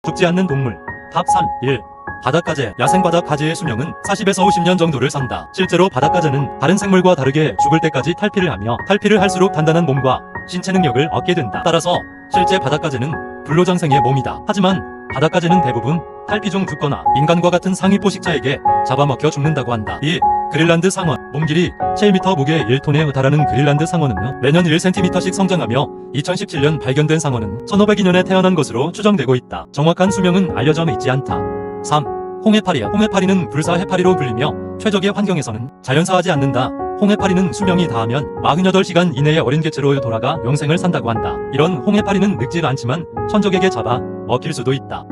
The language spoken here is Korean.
죽지 않는 동물. 탑 3. 1. 바닷가재. 야생바닷가재의 수명은 40에서 50년 정도를 산다. 실제로 바닷가재는 다른 생물과 다르게 죽을 때까지 탈피를 하며 탈피를 할수록 단단한 몸과 신체 능력을 얻게 된다. 따라서 실제 바닷가재는 불로장생의 몸이다. 하지만 바닷가재는 대부분 탈피 중 죽거나 인간과 같은 상위 포식자에게 잡아먹혀 죽는다고 한다. 2. 그린란드 상어. 몸 길이 7m, 무게 1톤에 달하는 그린란드 상어는 매년 1cm씩 성장하며 2017년 발견된 상어는 1502년에 태어난 것으로 추정되고 있다. 정확한 수명은 알려져 있지 않다. 3. 홍해파리. 홍해파리는 불사해파리로 불리며 최적의 환경에서는 자연사하지 않는다. 홍해파리는 수명이 다하면 48시간 이내에 어린 개체로 돌아가 영생을 산다고 한다. 이런 홍해파리는 늙지 않지만 천적에게 잡아 먹힐 수도 있다.